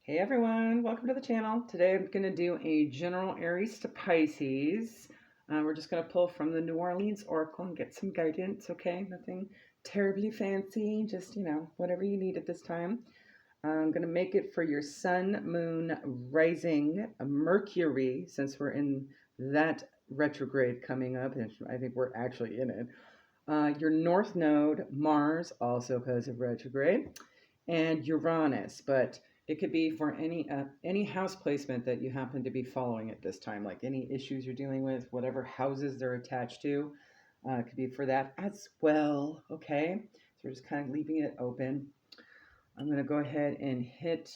Hey everyone, welcome to the channel. Today I'm going to do a general Aries to Pisces. We're just going to pull from the New Orleans Oracle and get some guidance, okay? Nothing terribly fancy, just, whatever you need at this time. I'm going to make it for your Sun, Moon, Rising, Mercury, since we're in that retrograde coming up, and I think we're actually in it. Your North Node, Mars, also because of retrograde, and Uranus, but it could be for any house placement that you happen to be following at this time, like any issues you're dealing with, whatever houses they're attached to. It could be for that as well. Okay, so we're just kind of leaving it open. I'm going to go ahead and hit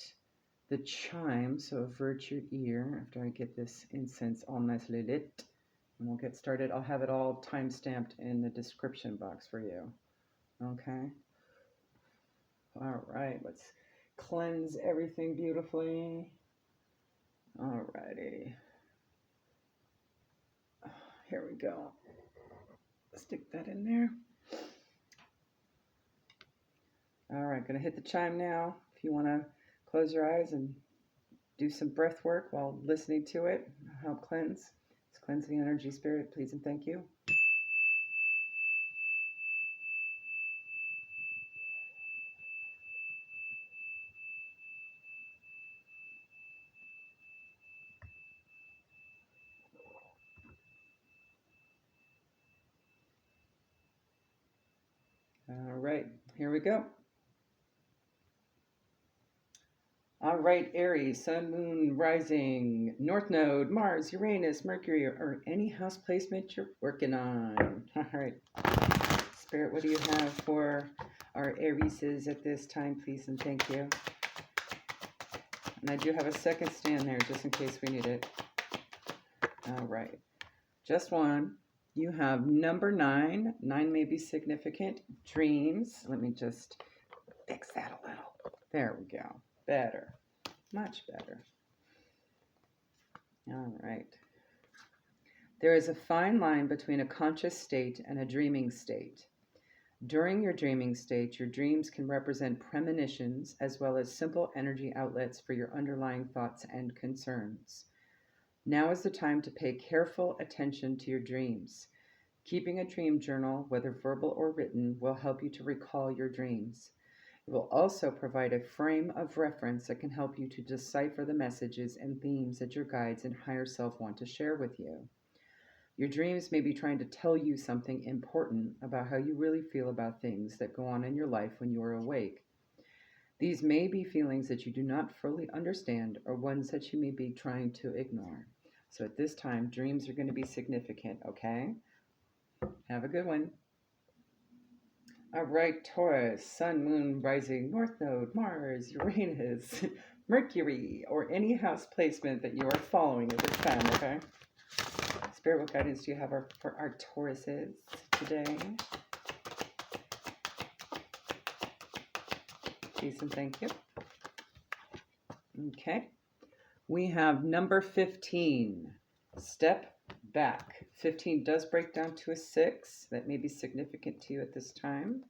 the chime, so avert your ear after I get this incense all nicely lit. And we'll get started. I'll have it all time stamped in the description box for you. Okay. All right, let's cleanse everything beautifully. All righty. Here we go. Stick that in there. All right, gonna hit the chime now. If you want to close your eyes and do some breath work while listening to it, help cleanse. Let's cleanse the energy, spirit, please and thank you. All right, here we go. All right, Aries, Sun, Moon, Rising, North Node, Mars, Uranus, Mercury, or any house placement you're working on. All right, Spirit, what do you have for our Arieses at this time, please and thank you. And I do have a second stand there just in case we need it. All right, just one. You have number 9. 9 may be significant. Dreams. Let me just fix that a little. There we go. Better. Much better. All right. There is a fine line between a conscious state and a dreaming state. During your dreaming state, your dreams can represent premonitions as well as simple energy outlets for your underlying thoughts and concerns. Now is the time to pay careful attention to your dreams. Keeping a dream journal, whether verbal or written, will help you to recall your dreams. It will also provide a frame of reference that can help you to decipher the messages and themes that your guides and higher self want to share with you. Your dreams may be trying to tell you something important about how you really feel about things that go on in your life when you are awake. These may be feelings that you do not fully understand or ones that you may be trying to ignore. So at this time, dreams are going to be significant, okay? Have a good one. All right, Taurus, Sun, Moon, Rising, North Node, Mars, Uranus, Mercury, or any house placement that you are following at this time, okay? Spirit, what guidance do you have for our Tauruses today? Please and thank you. Okay. We have number 15. Step back. 15 does break down to a 6. That may be significant to you at this time.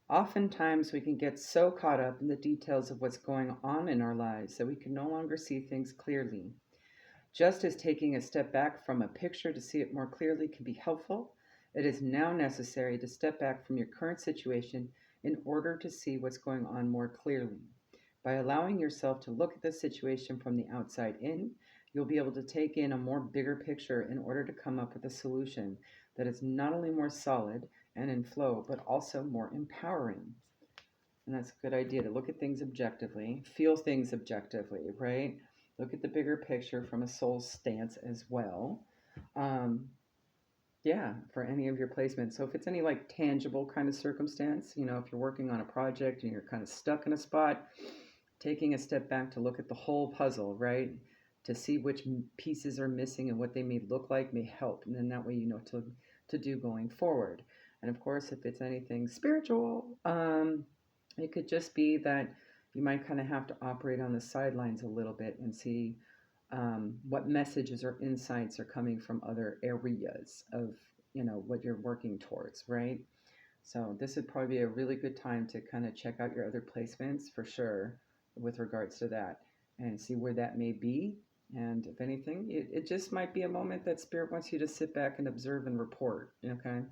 Oftentimes, we can get so caught up in the details of what's going on in our lives that we can no longer see things clearly. Just as taking a step back from a picture to see it more clearly can be helpful, it is now necessary to step back from your current situation in order to see what's going on more clearly. By allowing yourself to look at the situation from the outside in, you'll be able to take in a more bigger picture in order to come up with a solution that is not only more solid and in flow, but also more empowering. And that's a good idea, to look at things objectively, feel things objectively, right? Look at the bigger picture from a soul stance as well. Yeah, for any of your placements. So if it's any like tangible kind of circumstance, if you're working on a project and you're kind of stuck in a spot, taking a step back to look at the whole puzzle, right? To see which pieces are missing and what they may look like may help. And then that way you know to do going forward. And of course, if it's anything spiritual, it could just be that you might kind of have to operate on the sidelines a little bit and see what messages or insights are coming from other areas of what you're working towards, right? So this would probably be a really good time to kind of check out your other placements for sure with regards to that and see where that may be. And if anything, it just might be a moment that Spirit wants you to sit back and observe and report, okay?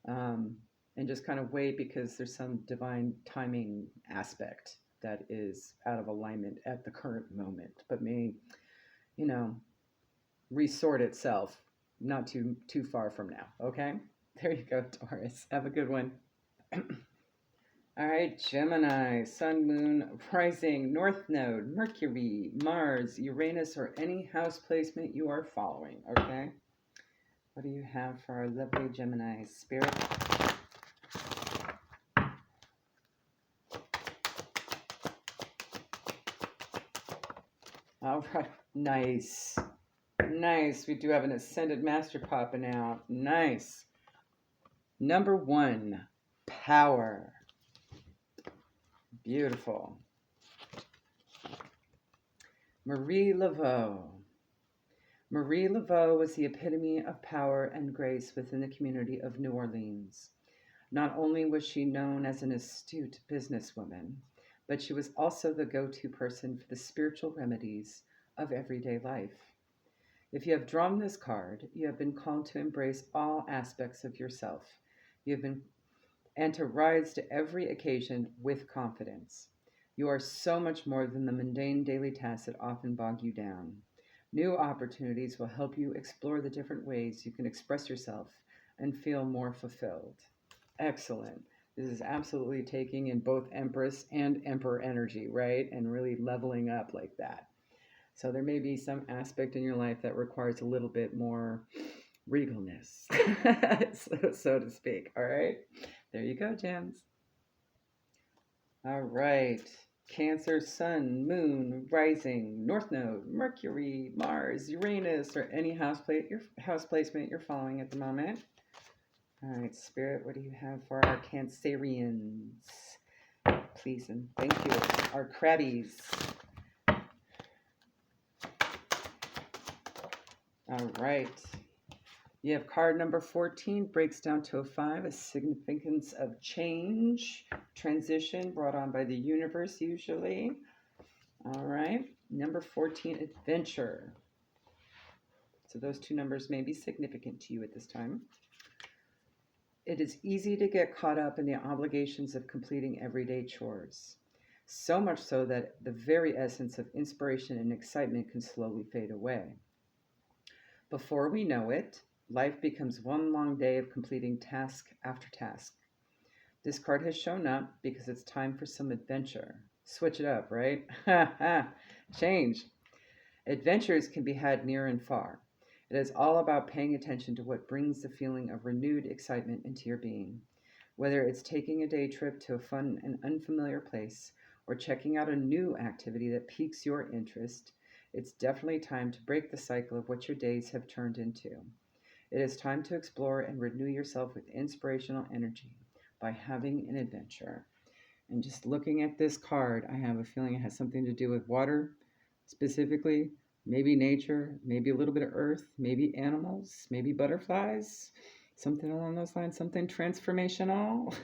Um, and just kind of wait because there's some divine timing aspect that is out of alignment at the current moment, but may, you know, resort itself not too far from now. Okay, there you go, Taurus. Have a good one. All right, Gemini, Sun, Moon, Rising, North Node, Mercury, Mars, Uranus, or any house placement you are following. Okay, what do you have for our lovely Gemini spirit? All right, nice. Nice. We do have an ascended master popping out. Nice. Number 1, power. Beautiful. Marie Laveau. Marie Laveau was the epitome of power and grace within the community of New Orleans. Not only was she known as an astute businesswoman, but she was also the go-to person for the spiritual remedies of everyday life. If you have drawn this card, you have been called to embrace all aspects of yourself. You have been and to rise to every occasion with confidence. You are so much more than the mundane daily tasks that often bog you down. New opportunities will help you explore the different ways you can express yourself and feel more fulfilled. Excellent. This is absolutely taking in both Empress and Emperor energy, right? And really leveling up like that. So there may be some aspect in your life that requires a little bit more regalness, so to speak. All right. There you go, Gems. All right. Cancer, Sun, Moon, Rising, North Node, Mercury, Mars, Uranus, or any house placement you're following at the moment. All right, Spirit, what do you have for our Cancerians? Please and thank you. Our Crabbies. All right. You have card number 14, breaks down to a 5, a significance of change, transition brought on by the universe usually. All right. Number 14, adventure. So those two numbers may be significant to you at this time. It is easy to get caught up in the obligations of completing everyday chores. So much so that the very essence of inspiration and excitement can slowly fade away. Before we know it, life becomes one long day of completing task after task. This card has shown up because it's time for some adventure. Switch it up, right? Change. Adventures can be had near and far. It is all about paying attention to what brings the feeling of renewed excitement into your being. Whether it's taking a day trip to a fun and unfamiliar place or checking out a new activity that piques your interest, it's definitely time to break the cycle of what your days have turned into. It is time to explore and renew yourself with inspirational energy by having an adventure. And just looking at this card, I have a feeling it has something to do with water, specifically, maybe nature, maybe a little bit of earth, maybe animals, maybe butterflies, something along those lines, something transformational,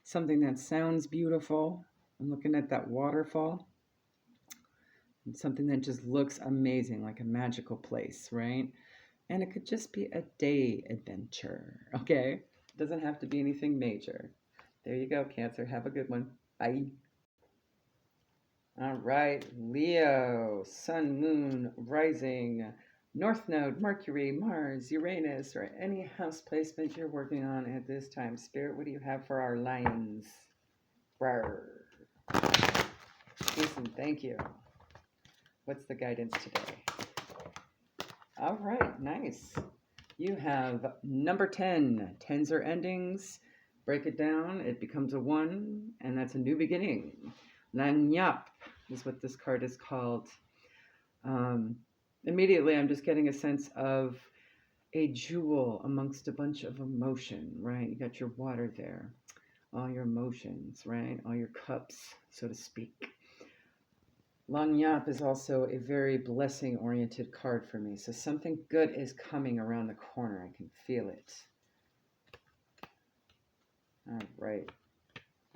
something that sounds beautiful. I'm looking at that waterfall. Something that just looks amazing, like a magical place, right? And it could just be a day adventure, okay? It doesn't have to be anything major. There you go, Cancer. Have a good one. Bye. All right, Leo, Sun, Moon, Rising, North Node, Mercury, Mars, Uranus, or any house placement you're working on at this time. Spirit, what do you have for our lions? Rawr. Jason, thank you. What's the guidance today? All right, nice. You have number 10. Tens are endings. Break it down. It becomes a 1, and that's a new beginning. Lanyap is what this card is called. Immediately, I'm just getting a sense of a jewel amongst a bunch of emotion, right? You got your water there, all your emotions, right? All your cups, so to speak. Lanyap is also a very blessing-oriented card for me. So something good is coming around the corner. I can feel it. All right.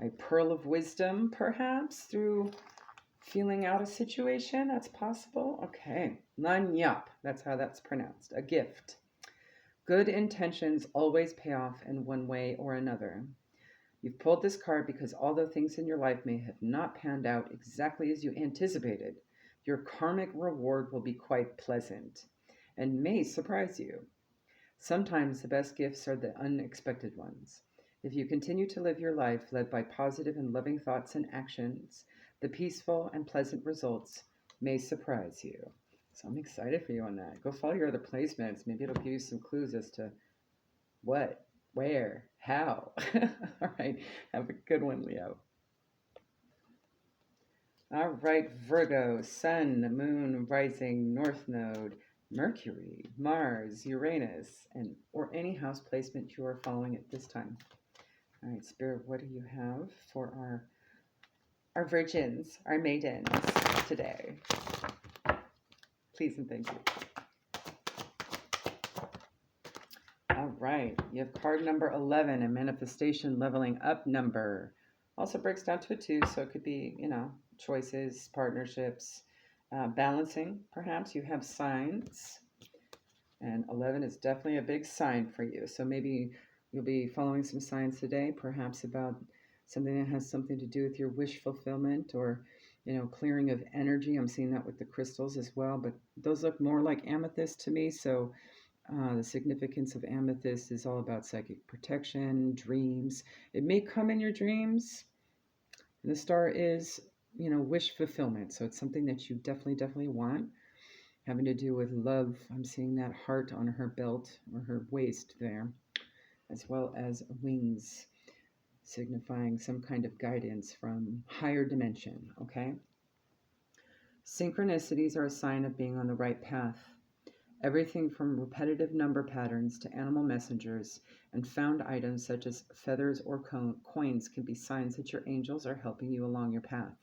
A pearl of wisdom, perhaps, through feeling out a situation. That's possible. Okay. Lanyap. That's how that's pronounced. A gift. Good intentions always pay off in one way or another. You've pulled this card because although things in your life may have not panned out exactly as you anticipated, your karmic reward will be quite pleasant and may surprise you. Sometimes the best gifts are the unexpected ones. If you continue to live your life led by positive and loving thoughts and actions, the peaceful and pleasant results may surprise you. So I'm excited for you on that. Go follow your other placements. Maybe it'll give you some clues as to what, where, how. All right. Have a good one, Leo. All right, Virgo, Sun, Moon, Rising, North Node, Mercury, Mars, Uranus, and or any house placement you are following at this time. All right, Spirit, what do you have for our virgins, our maidens today? Please and thank you. All right, you have card number 11, a manifestation leveling up number. Also breaks down to a 2, so it could be, choices, partnerships, balancing, perhaps. You have signs, and 11 is definitely a big sign for you. So maybe you'll be following some signs today, perhaps about something that has something to do with your wish fulfillment or, clearing of energy. I'm seeing that with the crystals as well, but those look more like amethyst to me. So the significance of amethyst is all about psychic protection, dreams. It may come in your dreams. And the star is, wish fulfillment. So it's something that you definitely want, having to do with love. I'm seeing that heart on her belt or her waist there, as well as wings, signifying some kind of guidance from higher dimension, okay? Synchronicities are a sign of being on the right path. Everything from repetitive number patterns to animal messengers and found items such as feathers or coins can be signs that your angels are helping you along your path.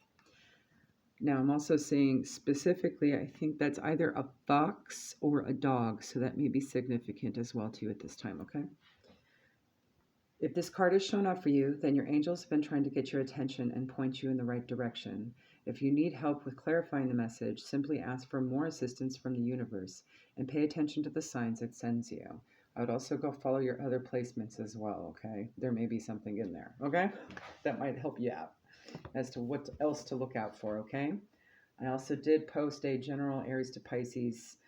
Now, I'm also seeing specifically, I think that's either a fox or a dog, so that may be significant as well to you at this time, okay? If this card is shown up for you, then your angels have been trying to get your attention and point you in the right direction. If you need help with clarifying the message, simply ask for more assistance from the universe and pay attention to the signs it sends you. I would also go follow your other placements as well, okay? There may be something in there, okay? That might help you out as to what else to look out for, okay? I also did post a general Aries to Pisces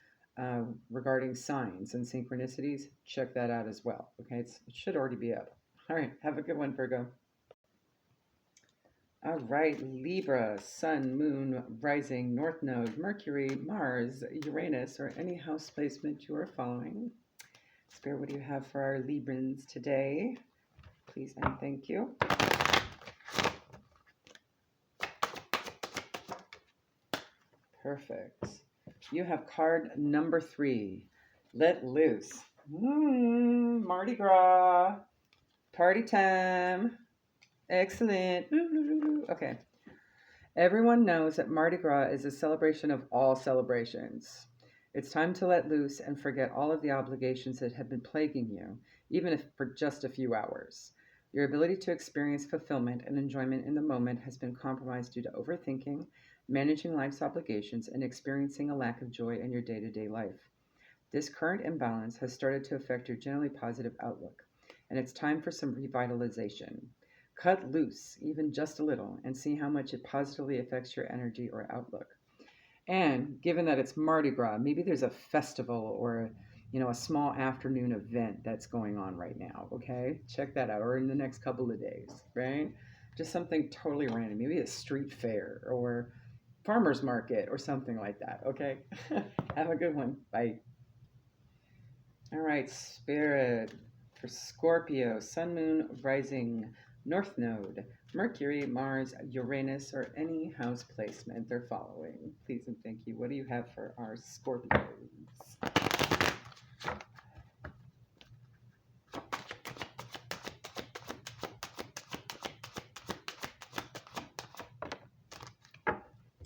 regarding signs and synchronicities. Check that out as well, okay? It should already be up. All right, have a good one, Virgo. All right, Libra, Sun, Moon, Rising, North Node, Mercury, Mars, Uranus, or any house placement you are following. Spirit, what do you have for our Librans today? Please and thank you. Perfect. You have card number 3. Let loose. Mardi Gras. Party time. Excellent. Okay. Everyone knows that Mardi Gras is a celebration of all celebrations. It's time to let loose and forget all of the obligations that have been plaguing you, even if for just a few hours. Your ability to experience fulfillment and enjoyment in the moment has been compromised due to overthinking, managing life's obligations, and experiencing a lack of joy in your day-to-day life. This current imbalance has started to affect your generally positive outlook, and it's time for some revitalization. Cut loose, even just a little, and see how much it positively affects your energy or outlook. And given that it's Mardi Gras, maybe there's a festival or a small afternoon event that's going on right now, okay? Check that out, or in the next couple of days, right? Just something totally random, maybe a street fair or farmer's market or something like that, okay? Have a good one. Bye. All right, Spirit, for Scorpio, Sun, Moon, Rising, North Node, Mercury, Mars, Uranus, or any house placement they're following. Please and thank you. What do you have for our Scorpios?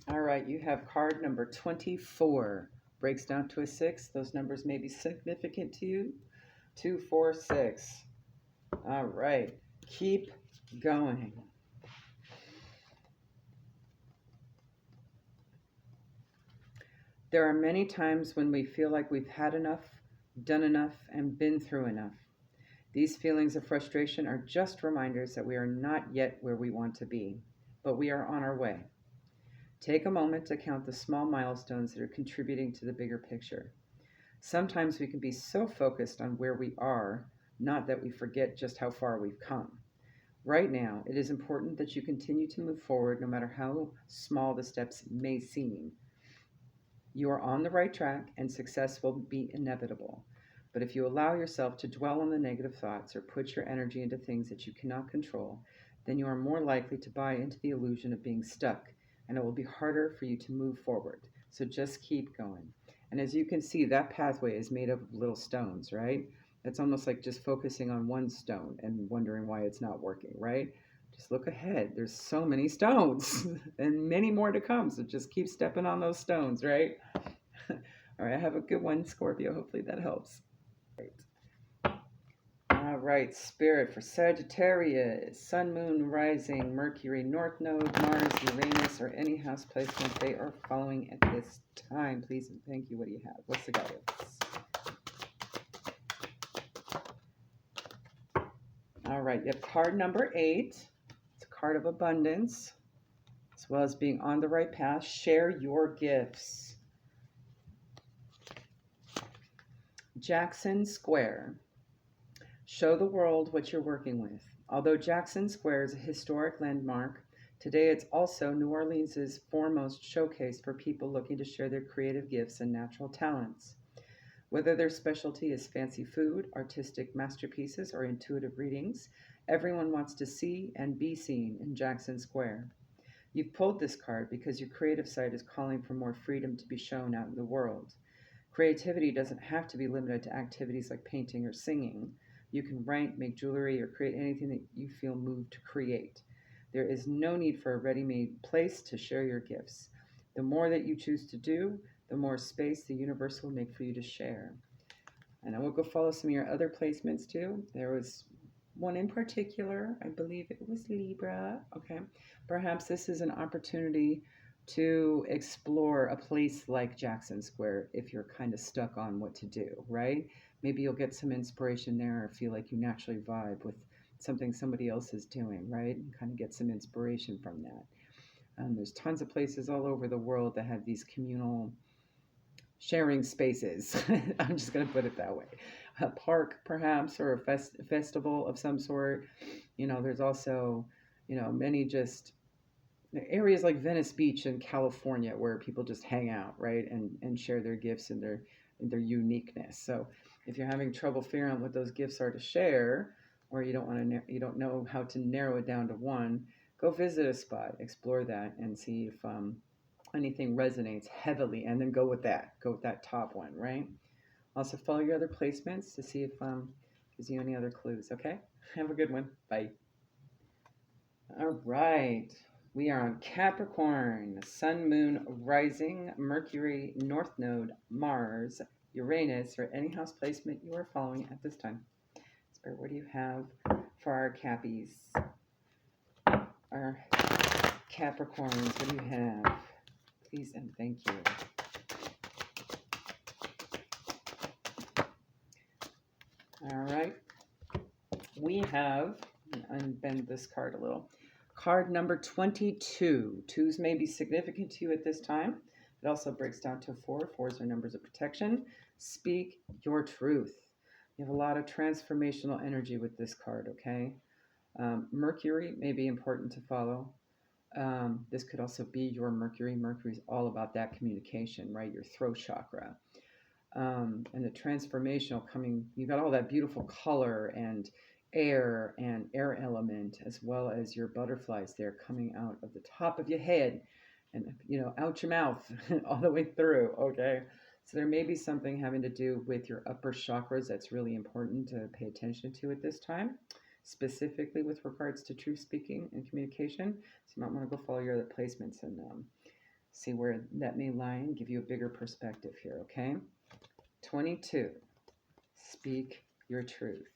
All right, you have card number 24. Breaks down to a 6. Those numbers may be significant to you. 2, 4, 6. All right. keep going. There are many times when we feel like we've had enough, done enough, and been through enough. These feelings of frustration are just reminders that we are not yet where we want to be, but we are on our way. Take a moment to count the small milestones that are contributing to the bigger picture. Sometimes we can be so focused on where we are, not that we forget just how far we've come. Right now, it is important that you continue to move forward no matter how small the steps may seem. You are on the right track and success will be inevitable. But if you allow yourself to dwell on the negative thoughts or put your energy into things that you cannot control, then you are more likely to buy into the illusion of being stuck, and it will be harder for you to move forward. So just keep going. And as you can see, that pathway is made up of little stones, right? It's almost like just focusing on one stone and wondering why it's not working, right? Just look ahead. There's so many stones and many more to come. So just keep stepping on those stones, right? All right, have a good one, Scorpio. Hopefully that helps. Right. All right, Spirit for Sagittarius, Sun, Moon, Rising, Mercury, North Node, Mars, Uranus, or any house placement they are following at this time. Please and thank you. What do you have? What's the guidance? All right, you have card number 8. It's a card of abundance, as well as being on the right path. Share your gifts. Jackson Square. Show the world what you're working with. Although Jackson Square is a historic landmark, today it's also New Orleans' foremost showcase for people looking to share their creative gifts and natural talents. Whether their specialty is fancy food, artistic masterpieces, or intuitive readings, everyone wants to see and be seen in Jackson Square. You've pulled this card because your creative side is calling for more freedom to be shown out in the world. Creativity doesn't have to be limited to activities like painting or singing. You can write, make jewelry, or create anything that you feel moved to create. There is no need for a ready-made place to share your gifts. The more that you choose to do, the more space the universe will make for you to share. And I will go follow some of your other placements too. There was one in particular, I believe it was Libra. Okay, perhaps this is an opportunity to explore a place like Jackson Square if you're kind of stuck on what to do, right? Maybe you'll get some inspiration there or feel like you naturally vibe with something somebody else is doing, right? And kind of get some inspiration from that. There's tons of places all over the world that have these communal sharing spaces. I'm just going to put it that way. A park, perhaps, or a festival of some sort. There's also, many just areas like Venice Beach in California where people just hang out, right, and share their gifts and their uniqueness. So if you're having trouble figuring out what those gifts are to share, or you don't know how to narrow it down to one, go visit a spot, explore that, and see if anything resonates heavily, and then go with that top one, right? Also follow your other placements to see if gives you any other clues. Okay, have a good one. Bye. All right, we are on Capricorn, Sun, Moon, Rising, Mercury, North Node, Mars, Uranus, or any house placement you are following at this time. Spirit, what do you have for our Cappies? Our Capricorns, what do you have? Please and thank you. All right. We have, unbend this card a little, card number 22. Twos may be significant to you at this time. It also breaks down to 4. Fours are numbers of protection. Speak your truth. You have a lot of transformational energy with this card, okay? Mercury may be important to follow. This could also be your Mercury. Mercury is all about that communication, right? Your throat chakra. And the transformational coming, you got all that beautiful color and air element, as well as your butterflies there coming out of the top of your head and, out your mouth all the way through, okay? So there may be something having to do with your upper chakras that's really important to pay attention to at this time, specifically with regards to truth speaking and communication. So you might want to go follow your other placements and see where that may lie and give you a bigger perspective here, okay? 22, speak your truth.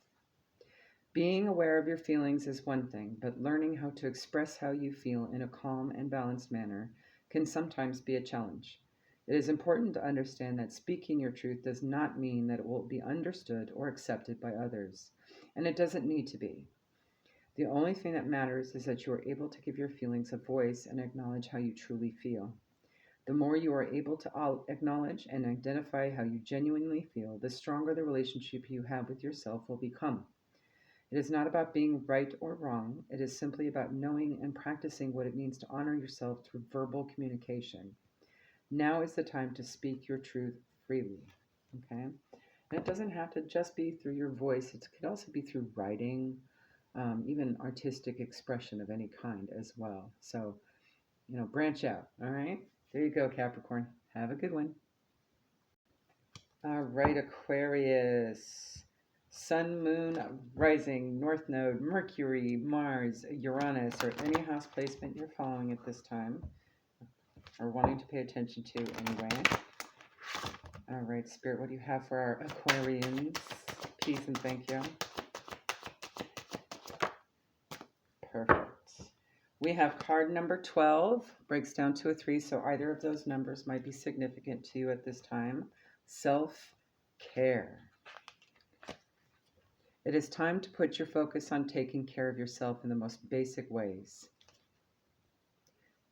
Being aware of your feelings is one thing, but learning how to express how you feel in a calm and balanced manner can sometimes be a challenge. It is important to understand that speaking your truth does not mean that it will be understood or accepted by others, and it doesn't need to be. The only thing that matters is that you are able to give your feelings a voice and acknowledge how you truly feel. The more you are able to acknowledge and identify how you genuinely feel, the stronger the relationship you have with yourself will become. It is not about being right or wrong, it is simply about knowing and practicing what it means to honor yourself through verbal communication. Now is the time to speak your truth freely. Okay? And it doesn't have to just be through your voice, it could also be through writing, even artistic expression of any kind as well. So, branch out. All right? There you go, Capricorn. Have a good one. All right, Aquarius. Sun, Moon, Rising, North Node, Mercury, Mars, Uranus, or any house placement you're following at this time or wanting to pay attention to anyway. All right, Spirit, what do you have for our Aquarians? Peace and thank you. Perfect. We have card number 12, breaks down to a 3, so either of those numbers might be significant to you at this time. Self-care. It is time to put your focus on taking care of yourself in the most basic ways.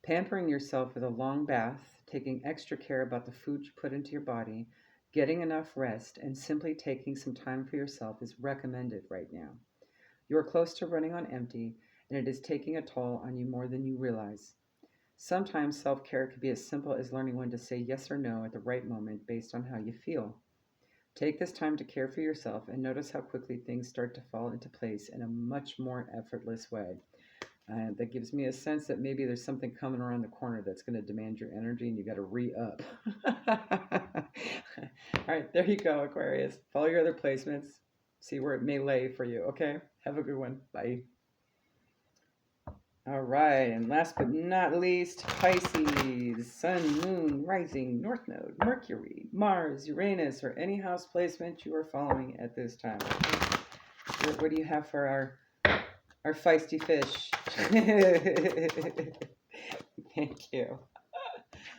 Pampering yourself with a long bath, taking extra care about the food you put into your body, getting enough rest, and simply taking some time for yourself is recommended right now. You are close to running on empty, and it is taking a toll on you more than you realize. Sometimes self-care could be as simple as learning when to say yes or no at the right moment based on how you feel. Take this time to care for yourself and notice how quickly things start to fall into place in a much more effortless way. That gives me a sense that maybe there's something coming around the corner that's going to demand your energy and you got to re-up. All right, there you go, Aquarius. Follow your other placements. See where it may lay for you, okay? Have a good one. Bye. All right, and last but not least, Pisces, Sun, Moon, Rising, North Node, Mercury, Mars, Uranus, or any house placement you are following at this time. What do you have for our feisty fish? Thank you.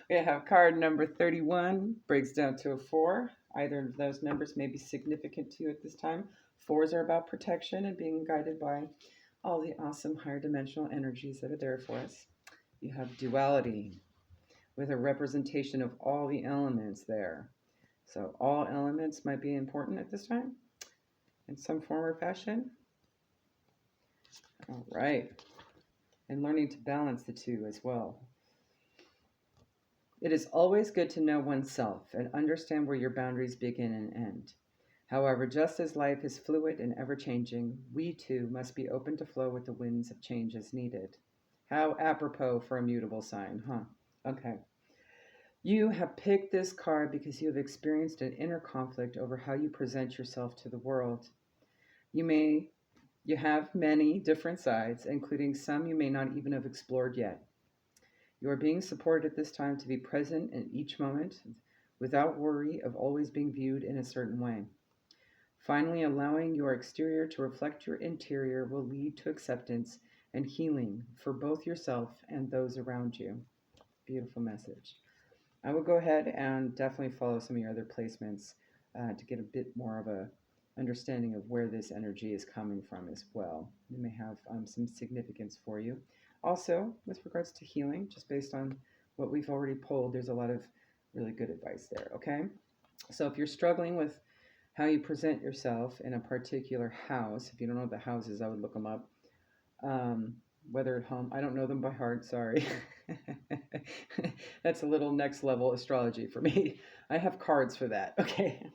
We have card number 31, breaks down to a 4. Either of those numbers may be significant to you at this time. 4s are about protection and being guided by all the awesome higher dimensional energies that are there for us. You have duality with a representation of all the elements there. So all elements might be important at this time in some form or fashion. All right. And learning to balance the two as well. It is always good to know oneself and understand where your boundaries begin and end. However, just as life is fluid and ever-changing, we too must be open to flow with the winds of change as needed. How apropos for a mutable sign, huh? Okay. You have picked this card because you have experienced an inner conflict over how you present yourself to the world. You have many different sides, including some you may not even have explored yet. You are being supported at this time to be present in each moment without worry of always being viewed in a certain way. Finally, allowing your exterior to reflect your interior will lead to acceptance and healing for both yourself and those around you. Beautiful message. I will go ahead and definitely follow some of your other placements to get a bit more of a understanding of where this energy is coming from as well. It may have some significance for you. Also, with regards to healing, just based on what we've already pulled, there's a lot of really good advice there, okay? So if you're struggling with how you present yourself in a particular house, if you don't know the houses, I would look them up. Whether at home, I don't know them by heart, sorry. That's a little next level astrology for me. I have cards for that, okay?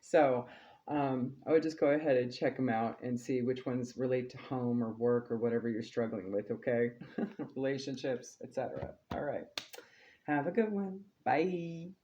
So I would just go ahead and check them out and see which ones relate to home or work or whatever you're struggling with, okay? Relationships, etc. All right. Have a good one. Bye.